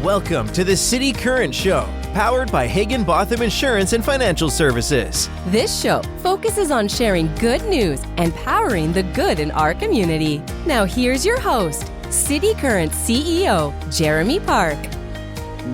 Welcome to the City Current Show, powered by Higginbotham Insurance and Financial Services. This show focuses on sharing good news and powering the good in our community. Now here's your host, City Current CEO, Jeremy Park.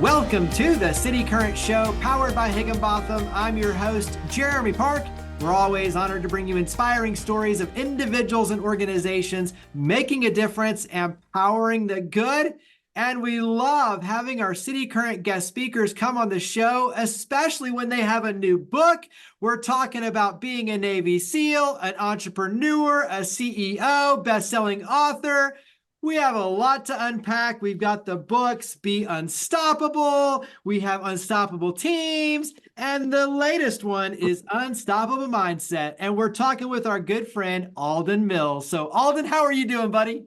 Welcome to the City Current Show, powered by Higginbotham. I'm your host, Jeremy Park. We're always honored to bring you inspiring stories of individuals and organizations making a difference and powering the good. And we love having our City Current guest speakers come on the show, especially when they have a new book. We're talking about being a Navy SEAL, an entrepreneur, a CEO, best-selling author. We have a lot to unpack. We've got the books, Be Unstoppable. We have Unstoppable Teams. And the latest one is Unstoppable Mindset. And we're talking with our good friend, Alden Mills. So Alden, how are you doing, buddy?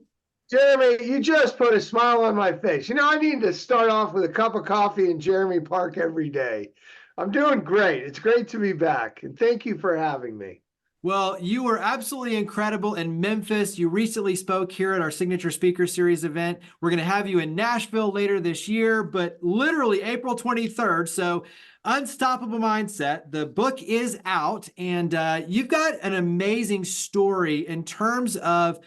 Jeremy, you just put a smile on my face. You know, I need to start off with a cup of coffee in Jeremy Park every day. I'm doing great. It's great to be back. And thank you for having me. Well, you were absolutely incredible in Memphis. You recently spoke here at our Signature Speaker Series event. We're going to have you in Nashville later this year, but literally April 23rd. So Unstoppable Mindset, the book is out, and you've got an amazing story in terms of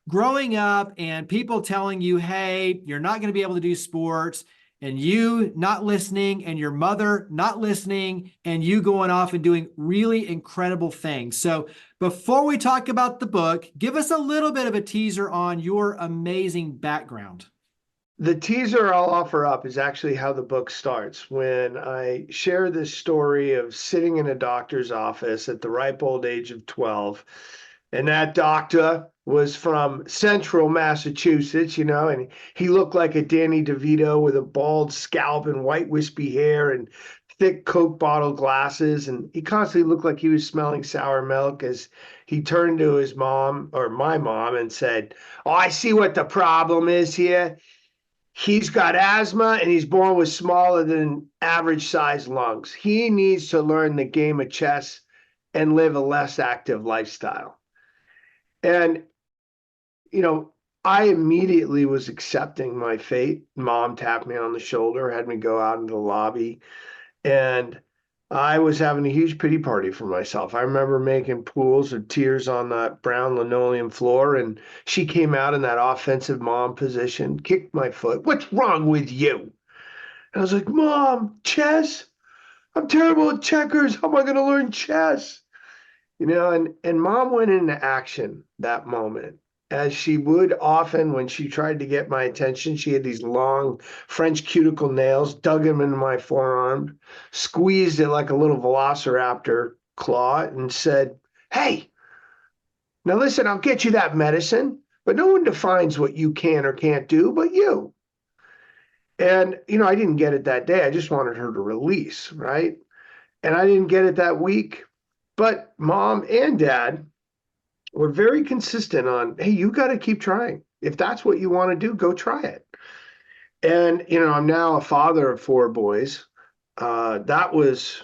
growing up and people telling you, hey, you're not going to be able to do sports, and you not listening, and your mother not listening, and you going off and doing really incredible things. So before we talk about the book, give us a little bit of a teaser on your amazing background. The teaser I'll offer up is actually how the book starts. When I share this story of sitting in a doctor's office at the ripe old age of 12, and that doctor was from central Massachusetts, you know, and he looked like a Danny DeVito with a bald scalp and white wispy hair and thick Coke bottle glasses. And he constantly looked like he was smelling sour milk as he turned to his mom, or my mom, and said, "Oh, I see what the problem is here. He's got asthma and he's born with smaller than average sized lungs. He needs to learn the game of chess and live a less active lifestyle." And, you know, I immediately was accepting my fate. Mom tapped me on the shoulder, had me go out into the lobby, and I was having a huge pity party for myself. I remember making pools of tears on that brown linoleum floor, and she came out in that offensive mom position, kicked my foot. "What's wrong with you?" And I was like, "Mom, chess? I'm terrible at checkers. How am I going to learn chess?" You know, and Mom went into action that moment, as she would often when she tried to get my attention. She had these long French cuticle nails, dug them into my forearm, squeezed it like a little velociraptor claw, and said, "Hey, now listen, I'll get you that medicine, but no one defines what you can or can't do but you." And, you know, I didn't get it that day. I just wanted her to release, right? And I didn't get it that week. But Mom and Dad were very consistent on, hey, you got to keep trying. If that's what you want to do, go try it. And, you know, I'm now a father of 4 boys. That was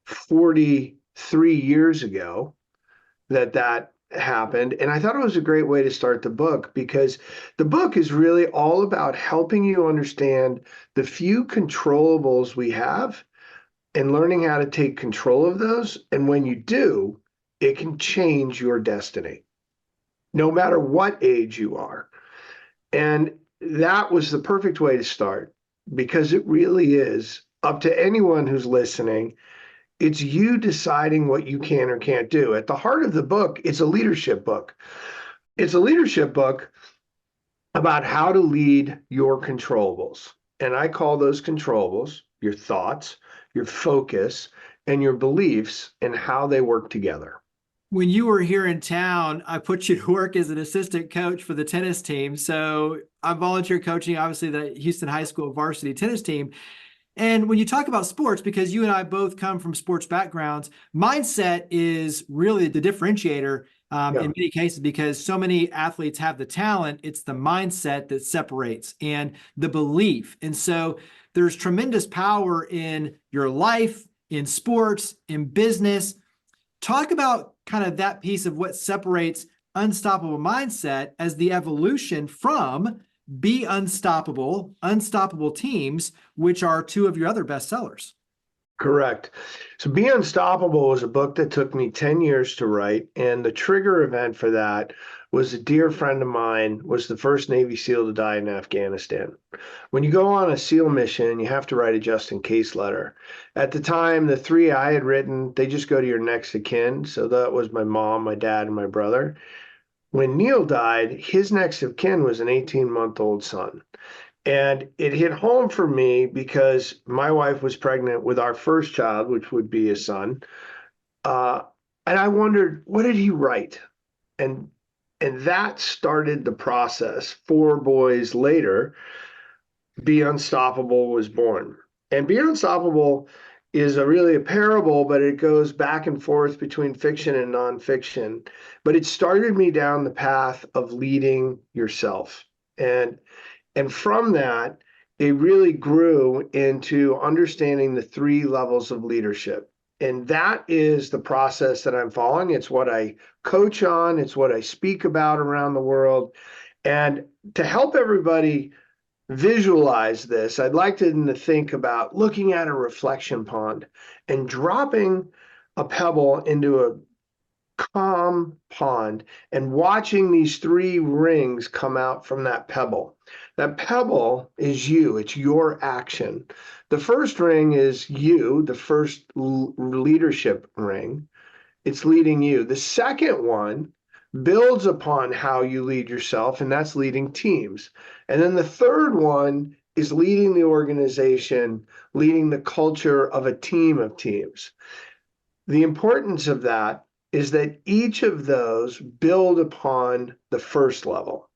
43 years ago that happened. And I thought it was a great way to start the book, because the book is really all about helping you understand the few controllables we have and learning how to take control of those. And when you do, it can change your destiny, no matter what age you are. And that was the perfect way to start, because it really is up to anyone who's listening. It's you deciding what you can or can't do. At the heart of the book, it's a leadership book. It's a leadership book about how to lead your controllables. And I call those controllables your thoughts, your focus, and your beliefs, and how they work together. When you were here in town, I put you to work as an assistant coach for the tennis team. So I'm volunteer coaching, obviously, the Houston High School varsity tennis team. And when you talk about sports, because you and I both come from sports backgrounds, mindset is really the differentiator in many cases, because so many athletes have the talent. It's the mindset that separates, and the belief. And so there's tremendous power in your life, in sports, in business. Talk about kind of that piece of what separates Unstoppable Mindset as the evolution from Be Unstoppable, Unstoppable Teams, which are two of your other bestsellers. Correct. So Be Unstoppable was a book that took me 10 years to write. And the trigger event for that was a dear friend of mine was the first Navy SEAL to die in Afghanistan. When you go on a SEAL mission, you have to write a just in case letter. At the time, the three I had written, they just go to your next of kin. So that was my mom, my dad, and my brother. When Neil died, his next of kin was an 18-month-old son. And it hit home for me because my wife was pregnant with our first child, which would be a son. And I wondered, what did he write? And that started the process. 4 boys later, Be Unstoppable was born. And Be Unstoppable is really a parable, but it goes back and forth between fiction and nonfiction. But it started me down the path of leading yourself. And from that, it really grew into understanding the 3 levels of leadership. And that is the process that I'm following. It's what I coach on. It's what I speak about around the world. And to help everybody visualize this, I'd like to think about looking at a reflection pond and dropping a pebble into a calm pond and watching these 3 rings come out from that pebble. That pebble is you. It's your action. The first ring is you, the first leadership ring. It's leading you. The second one builds upon how you lead yourself, and that's leading teams. And then the third one is leading the organization, leading the culture of a team of teams. The importance of that is that each of those build upon the first level.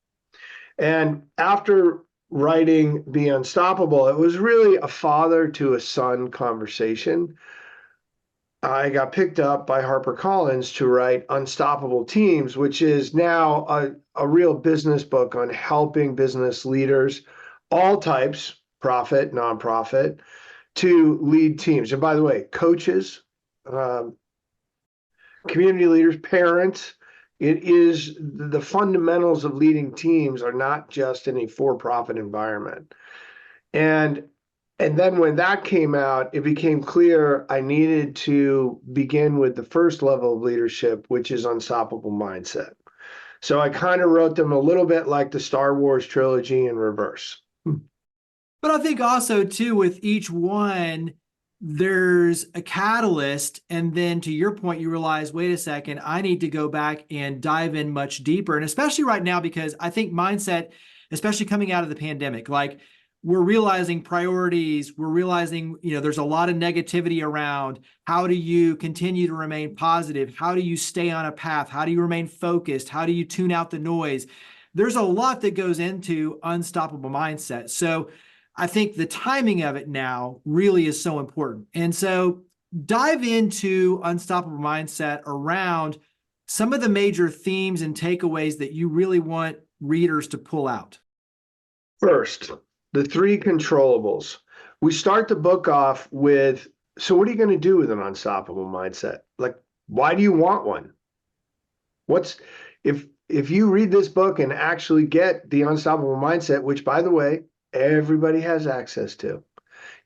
And after writing Be Unstoppable, it was really a father to a son conversation. I got picked up by HarperCollins to write Unstoppable Teams, which is now a real business book on helping business leaders, all types, profit, nonprofit, to lead teams. And by the way, coaches, community leaders, parents, it is the fundamentals of leading teams are not just in a for-profit environment. And then when that came out, it became clear I needed to begin with the first level of leadership, which is Unstoppable Mindset. So I kind of wrote them a little bit like the Star Wars trilogy in reverse. But I think also, too, with each one, there's a catalyst. And then to your point, you realize, wait a second, I need to go back and dive in much deeper. And especially right now, because I think mindset, especially coming out of the pandemic, like we're realizing priorities, we're realizing, there's a lot of negativity around. How do you continue to remain positive? How do you stay on a path? How do you remain focused? How do you tune out the noise? There's a lot that goes into Unstoppable Mindset. So I think the timing of it now really is so important. And so dive into Unstoppable Mindset around some of the major themes and takeaways that you really want readers to pull out. First, the 3 controllables. We start the book off with, so what are you going to do with an unstoppable mindset? Like, why do you want one? If you read this book and actually get the unstoppable mindset, which by the way, everybody has access to.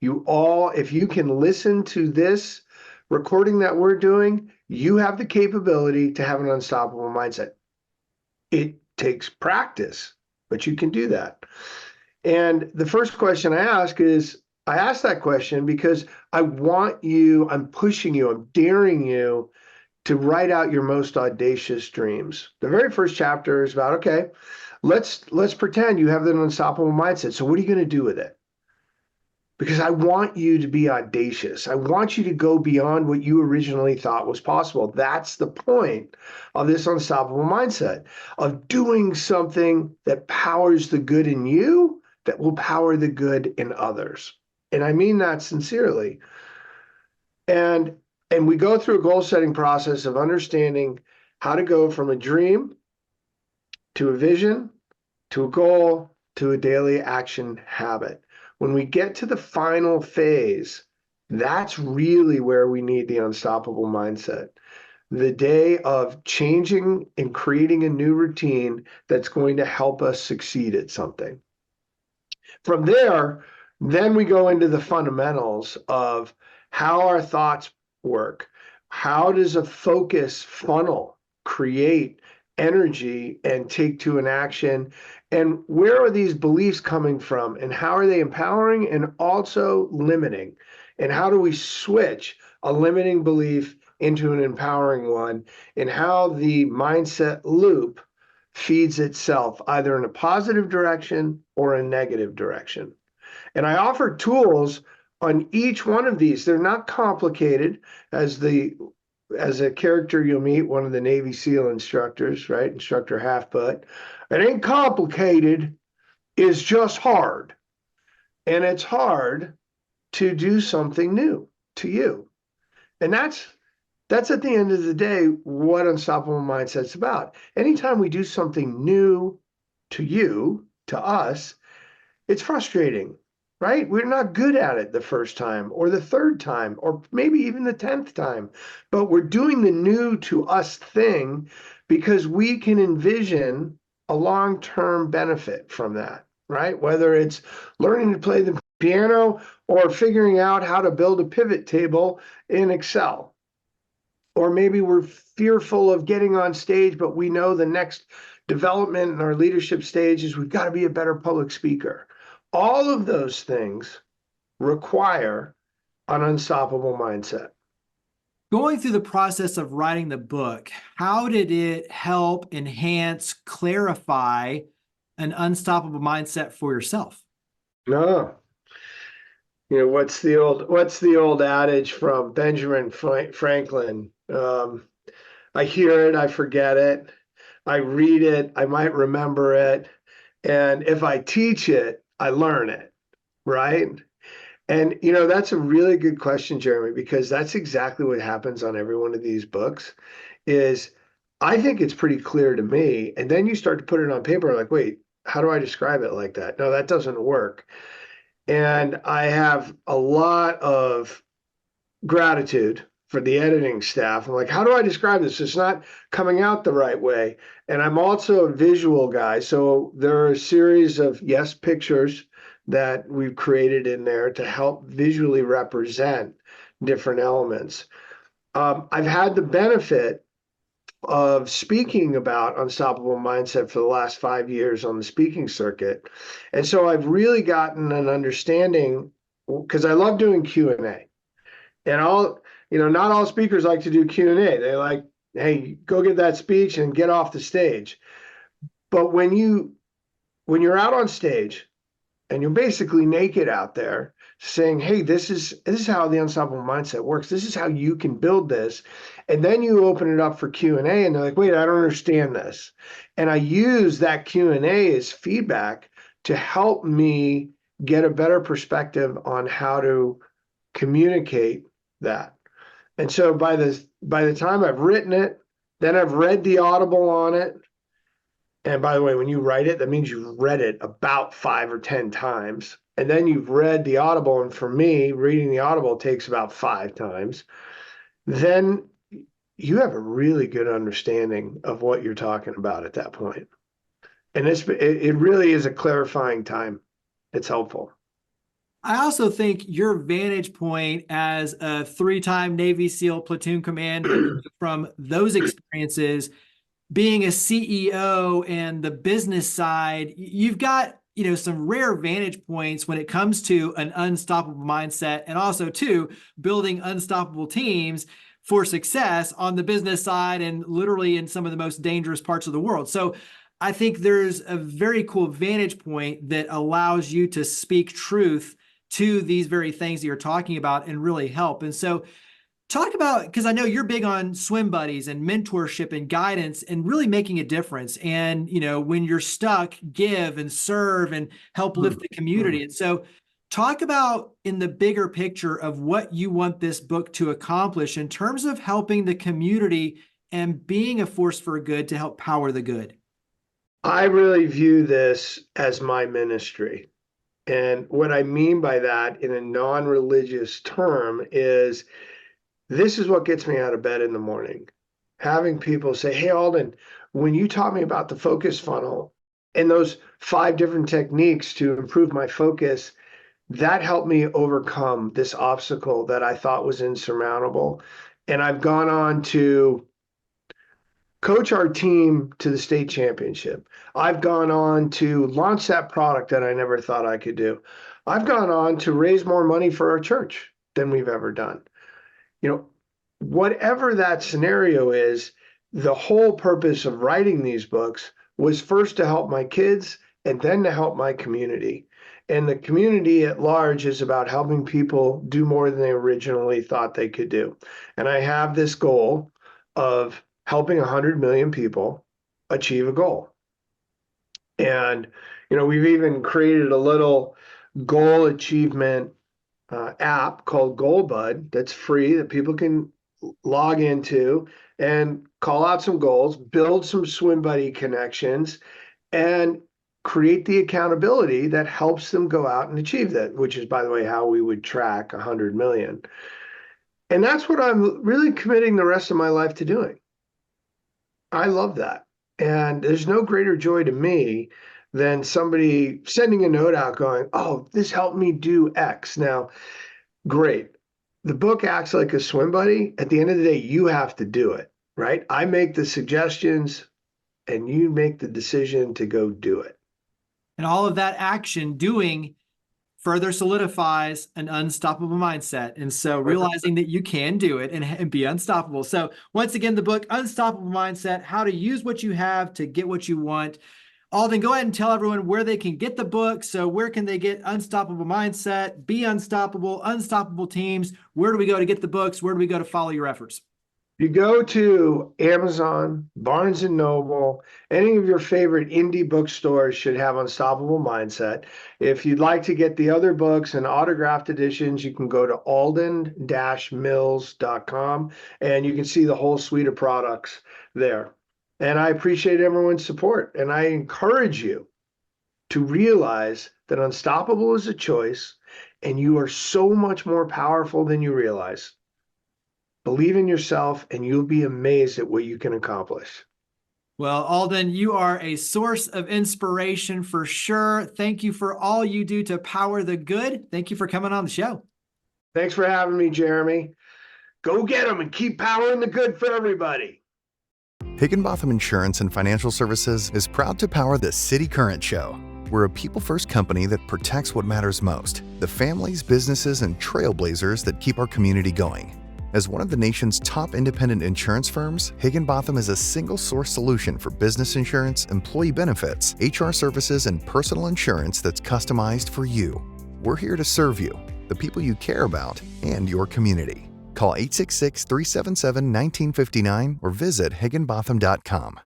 If you can listen to this recording that we're doing, you have the capability to have an unstoppable mindset. It takes practice, but you can do that. And the first question I ask that question because I'm pushing you, I'm daring you to write out your most audacious dreams. The very first chapter is about, okay, let's pretend you have an unstoppable mindset. So what are you going to do with it? Because I want you to be audacious. I want you to go beyond what you originally thought was possible. That's the point of this unstoppable mindset, of doing something that powers the good in you, that will power the good in others. And I mean that sincerely. And we go through a goal-setting process of understanding how to go from a dream to a vision, to a goal, to a daily action habit. When we get to the final phase, that's really where we need the unstoppable mindset. The day of changing and creating a new routine that's going to help us succeed at something. From there, then we go into the fundamentals of how our thoughts work. How does a focus funnel create energy and take to an action? And where are these beliefs coming from? And how are they empowering and also limiting? And how do we switch a limiting belief into an empowering one? And how the mindset loop feeds itself either in a positive direction or a negative direction. And I offer tools on each one of these. They're not complicated as a character you'll meet, one of the Navy SEAL instructors, right? Instructor Half-Butt. It ain't complicated, it's just hard. And it's hard to do something new to you. And that's at the end of the day what Unstoppable Mindset's about. Anytime we do something new to you, to us, it's frustrating, right? We're not good at it the first time or the third time or maybe even the 10th time, but we're doing the new to us thing because we can envision a long-term benefit from that, right? Whether it's learning to play the piano or figuring out how to build a pivot table in Excel. Or maybe we're fearful of getting on stage, but we know the next development in our leadership stage is we've got to be a better public speaker. All of those things require an unstoppable mindset. Going through the process of writing the book, how did it help, enhance, clarify an unstoppable mindset for yourself? No. You know, what's the old adage from Benjamin Franklin? I hear it, I forget it. I read it, I might remember it. And if I teach it, I learn it, right? And, you know, that's a really good question, Jeremy, because that's exactly what happens on every one of these books is I think it's pretty clear to me. And then you start to put it on paper, like, wait, how do I describe it like that? No, that doesn't work. And I have a lot of gratitude for the editing staff. I'm like, how do I describe this? It's not coming out the right way. And I'm also a visual guy. So there are a series of, yes, pictures that we've created in there to help visually represent different elements. I've had the benefit of speaking about Unstoppable Mindset for the last 5 years on the speaking circuit. And so I've really gotten an understanding because I love doing Q&A. And not all speakers like to do Q&A. They like, hey, go get that speech and get off the stage. But when you're out on stage and you're basically naked out there saying, hey, this is how the Unstoppable Mindset works. This is how you can build this. And then you open it up for Q&A and they're like, wait, I don't understand this. And I use that Q&A as feedback to help me get a better perspective on how to communicate that. And so by the time I've written it, then I've read the audible on it. And by the way, when you write it, that means you've read it about 5 or 10 times. And then you've read the audible. And for me, reading the audible takes about 5 times. Then you have a really good understanding of what you're talking about at that point. And it really is a clarifying time. It's helpful. I also think your vantage point as a 3-time Navy SEAL platoon commander from those experiences, being a CEO and the business side, you've got, some rare vantage points when it comes to an unstoppable mindset and also to building unstoppable teams for success on the business side and literally in some of the most dangerous parts of the world. So I think there's a very cool vantage point that allows you to speak truth to these very things that you're talking about and really help. And so talk about, because I know you're big on swim buddies and mentorship and guidance and really making a difference. And, when you're stuck, give and serve and help lift the community. And so talk about in the bigger picture of what you want this book to accomplish in terms of helping the community and being a force for good to help power the good. I really view this as my ministry. And what I mean by that in a non-religious term is this is what gets me out of bed in the morning. Having people say, hey, Alden, when you taught me about the focus funnel, And those 5 different techniques to improve my focus, that helped me overcome this obstacle that I thought was insurmountable. And I've gone on to coach our team to the state championship. I've gone on to launch that product that I never thought I could do. I've gone on to raise more money for our church than we've ever done. Whatever that scenario is, the whole purpose of writing these books was first to help my kids and then to help my community. And the community at large is about helping people do more than they originally thought they could do. And I have this goal of helping 100 million people achieve a goal. And, we've even created a little goal achievement app called GoalBud that's free that people can log into and call out some goals, build some swim buddy connections, and create the accountability that helps them go out and achieve that, which is, by the way, how we would track 100 million. And that's what I'm really committing the rest of my life to doing. I love that. And there's no greater joy to me than somebody sending a note out going, oh, this helped me do X. Now, great. The book acts like a swim buddy. At the end of the day, you have to do it, right? I make the suggestions and you make the decision to go do it. And all of that action doing further solidifies an unstoppable mindset. And so realizing that you can do it and be unstoppable. So once again, the book, Unstoppable Mindset, How to Use What You Have to Get What You Want. Alden, go ahead and tell everyone where they can get the book. So where can they get Unstoppable Mindset, Be Unstoppable, Unstoppable Teams? Where do we go to get the books? Where do we go to follow your efforts? You go to Amazon, Barnes & Noble, any of your favorite indie bookstores should have Unstoppable Mindset. If you'd like to get the other books and autographed editions, you can go to alden-mills.com and you can see the whole suite of products there. And I appreciate everyone's support. And I encourage you to realize that unstoppable is a choice and you are so much more powerful than you realize. Believe in yourself and you'll be amazed at what you can accomplish. Well, Alden, you are a source of inspiration for sure. Thank you for all you do to power the good. Thank you for coming on the show. Thanks for having me, Jeremy. Go get them and keep powering the good for everybody. Higginbotham Insurance and Financial Services is proud to power the City Current Show. We're a people-first company that protects what matters most, the families, businesses, and trailblazers that keep our community going. As one of the nation's top independent insurance firms, Higginbotham is a single-source solution for business insurance, employee benefits, HR services, and personal insurance that's customized for you. We're here to serve you, the people you care about, and your community. Call 866-377-1959 or visit higginbotham.com.